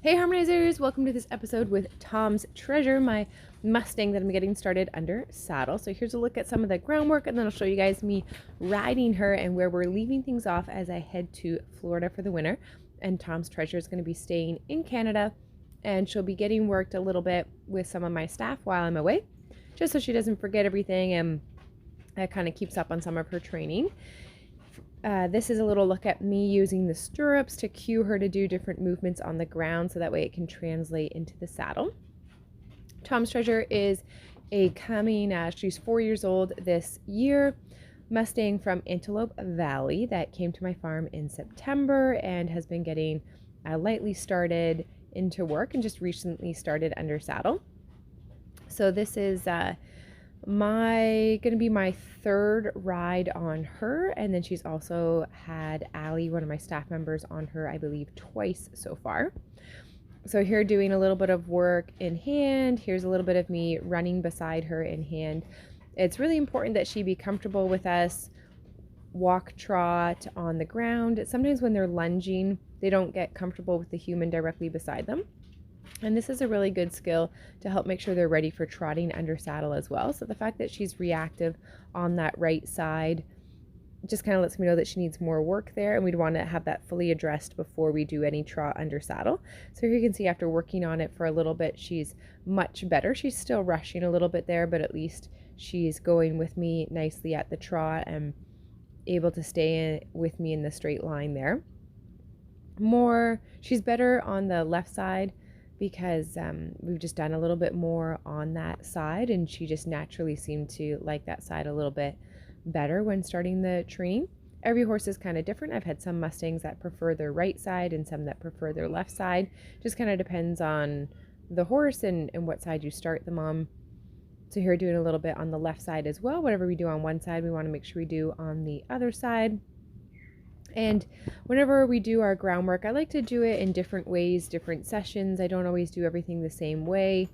Hey Harmonizers, welcome to this episode with Tom's Treasure, my Mustang that I'm getting started under saddle. So here's a look at some of the groundwork, and then I'll show you guys me riding her and where we're leaving things off as I head to Florida for the winter. And Tom's Treasure is going to be staying in Canada, and she'll be getting worked a little bit with some of my staff while I'm away, just so she doesn't forget everything and that kind of keeps up on some of her training. This is a little look at me using the stirrups to cue her to do different movements on the ground so that way it can translate into the saddle. Tom's Treasure is a she's 4 years old this year, Mustang from Antelope Valley that came to my farm in September and has been getting lightly started into work and just recently started under saddle. So this is gonna be my third ride on her, and then she's also had Allie, one of my staff members, on her I believe twice so far. So here doing a little bit of work in hand. Here's a little bit of me running beside her in hand. It's really important that she be comfortable with us, walk trot on the ground. Sometimes when they're lunging they don't get comfortable with the human directly beside them. And this is a really good skill to help make sure they're ready for trotting under saddle as well. So the fact that she's reactive on that right side just kind of lets me know that she needs more work there, and we'd want to have that fully addressed before we do any trot under saddle. So here you can see after working on it for a little bit, she's much better. She's still rushing a little bit there, but at least she's going with me nicely at the trot and able to stay with me in the straight line there. She's better on the left side because we've just done a little bit more on that side, and she just naturally seemed to like that side a little bit better when starting the training. Every horse is kind of different. I've had some Mustangs that prefer their right side and some that prefer their left side. Just kind of depends on the horse and what side you start them on. So here doing a little bit on the left side as well. Whatever we do on one side, we want to make sure we do on the other side. And whenever we do our groundwork, I like to do it in different ways, different sessions. I don't always do everything the same way.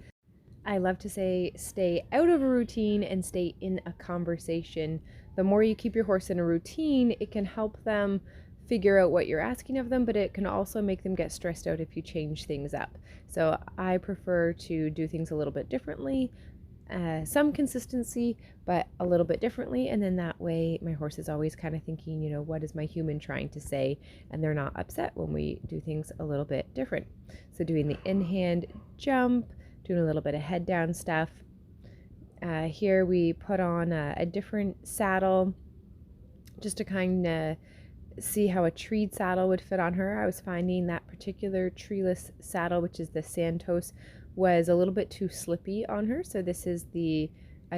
I love to say stay out of a routine and stay in a conversation. The more you keep your horse in a routine, it can help them figure out what you're asking of them, but it can also make them get stressed out if you change things up. So I prefer to do things a little bit differently. Some consistency, but a little bit differently, and then that way my horse is always kind of thinking, what is my human trying to say, and they're not upset when we do things a little bit different. So doing the in-hand jump, doing a little bit of head down stuff. Here we put on a different saddle just to kind of see how a treed saddle would fit on her. I was finding that particular treeless saddle, which is the Santos, was a little bit too slippy on her. So this is a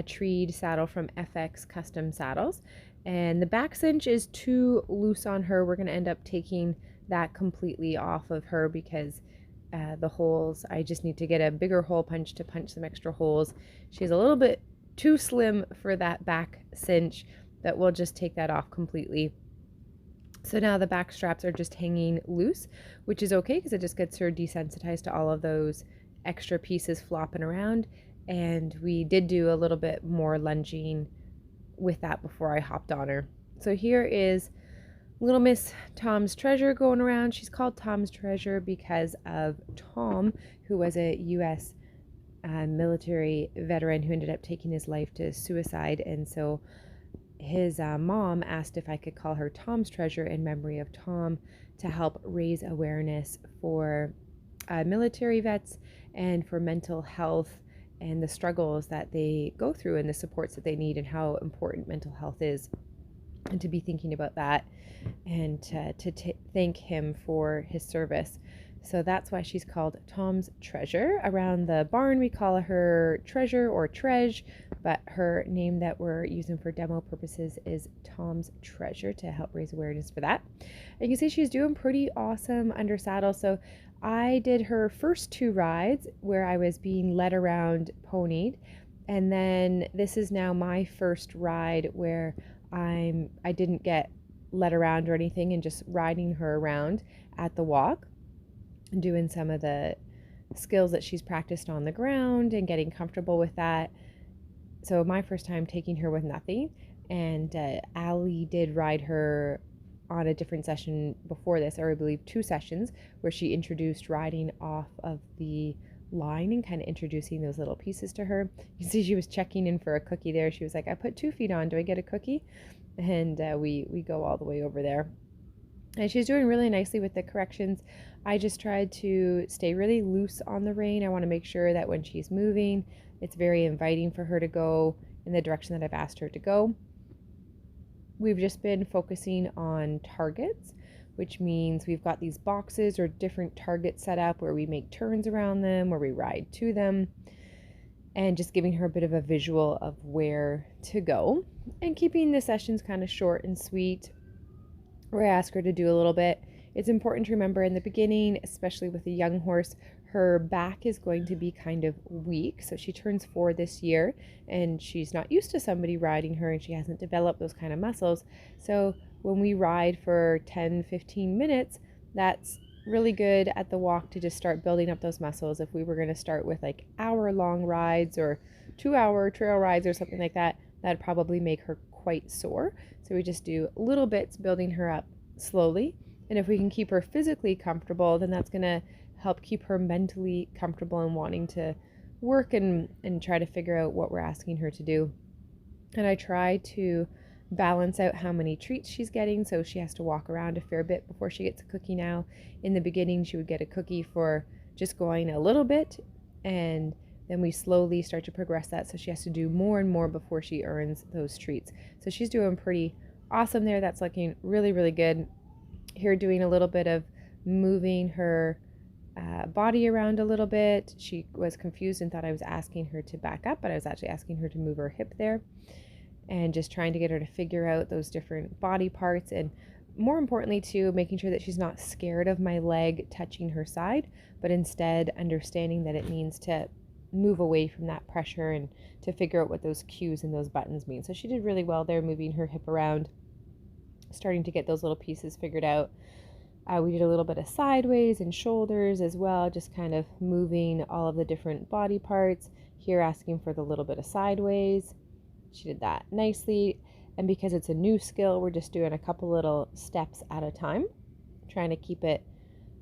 treed saddle from FX Custom Saddles, and the back cinch is too loose on her. We're going to end up taking that completely off of her because the holes, I just need to get a bigger hole punch to punch some extra holes. She's a little bit too slim for that back cinch, but we'll just take that off completely. So now the back straps are just hanging loose, which is okay because it just gets her desensitized to all of those extra pieces flopping around. And we did do a little bit more lunging with that before I hopped on her. So here is little Miss Tom's Treasure going around. She's called Tom's Treasure because of Tom, who was a U.S. Military veteran who ended up taking his life to suicide, and so his mom asked if I could call her Tom's Treasure in memory of Tom to help raise awareness for military vets and for mental health and the struggles that they go through and the supports that they need and how important mental health is, and to be thinking about that and to thank him for his service. So that's why she's called Tom's Treasure. Around the barn we call her Treasure or Trej, but her name that we're using for demo purposes is Tom's Treasure to help raise awareness for that. And you can see she's doing pretty awesome under saddle. So I did her first 2 rides where I was being led around ponied, and then this is now my first ride where I didn't get led around or anything and just riding her around at the walk, doing some of the skills that she's practiced on the ground and getting comfortable with that. So my first time taking her with nothing, and Allie did ride her on a different session before this, or I believe 2 sessions, where she introduced riding off of the line and kind of introducing those little pieces to her. You see she was checking in for a cookie there. She was like, I put 2 feet on, do I get a cookie? And we go all the way over there. And she's doing really nicely with the corrections. I just tried to stay really loose on the rein. I want to make sure that when she's moving, it's very inviting for her to go in the direction that I've asked her to go. We've just been focusing on targets, which means we've got these boxes or different targets set up where we make turns around them, where we ride to them, and just giving her a bit of a visual of where to go, and keeping the sessions kind of short and sweet, where I ask her to do a little bit. It's important to remember in the beginning, especially with a young horse, her back is going to be kind of weak. So she turns 4 this year and she's not used to somebody riding her and she hasn't developed those kind of muscles. So when we ride for 10-15 minutes, that's really good at the walk to just start building up those muscles. If we were going to start with like hour-long rides or 2-hour trail rides or something like that, that'd probably make her quite sore. So we just do little bits, building her up slowly. And if we can keep her physically comfortable, then that's going to help keep her mentally comfortable and wanting to work and try to figure out what we're asking her to do. And I try to balance out how many treats she's getting, so she has to walk around a fair bit before she gets a cookie now. In the beginning, she would get a cookie for just going a little bit, and then we slowly start to progress that, so she has to do more and more before she earns those treats. So she's doing pretty awesome there. That's looking really, really good. Here doing a little bit of moving her body around a little bit. She was confused and thought I was asking her to back up, but I was actually asking her to move her hip there, and just trying to get her to figure out those different body parts, and more importantly too, making sure that she's not scared of my leg touching her side, but instead understanding that it means to move away from that pressure and to figure out what those cues and those buttons mean. So she did really well there, moving her hip around, starting to get those little pieces figured out. We did a little bit of sideways and shoulders as well, just kind of moving all of the different body parts. Here asking for the little bit of sideways. She did that nicely. And because it's a new skill, we're just doing a couple little steps at a time, trying to keep it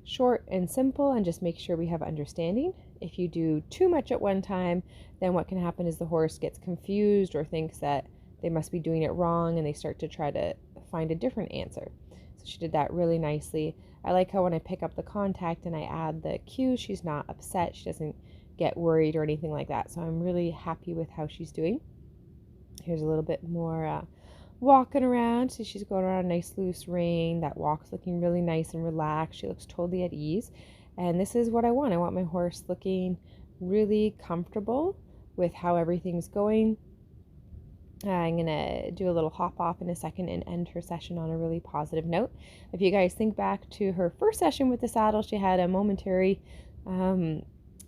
short and simple and just make sure we have understanding. If you do too much at one time, then what can happen is the horse gets confused or thinks that they must be doing it wrong, and they start to try to find a different answer. So she did that really nicely. I like how when I pick up the contact and I add the cue, she's not upset. She doesn't get worried or anything like that. So I'm really happy with how she's doing. Here's a little bit more walking around. So she's going around a nice loose rein. That walk's looking really nice and relaxed. She looks totally at ease. And this is what I want. I want my horse looking really comfortable with how everything's going. I'm going to do a little hop off in a second and end her session on a really positive note. If you guys think back to her first session with the saddle, she had a momentary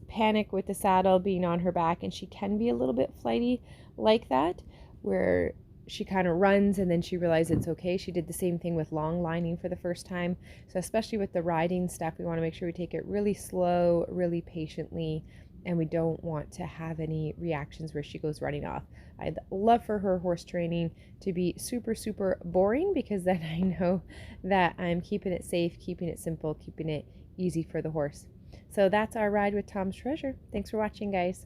panic with the saddle being on her back, and she can be a little bit flighty like that, where she kind of runs and then she realizes it's okay. She did the same thing with long lining for the first time. So especially with the riding stuff, we want to make sure we take it really slow, really patiently, and we don't want to have any reactions where she goes running off. I'd love for her horse training to be super, super boring, because then I know that I'm keeping it safe, keeping it simple, keeping it easy for the horse. So that's our ride with Tom's Treasure. Thanks for watching, guys.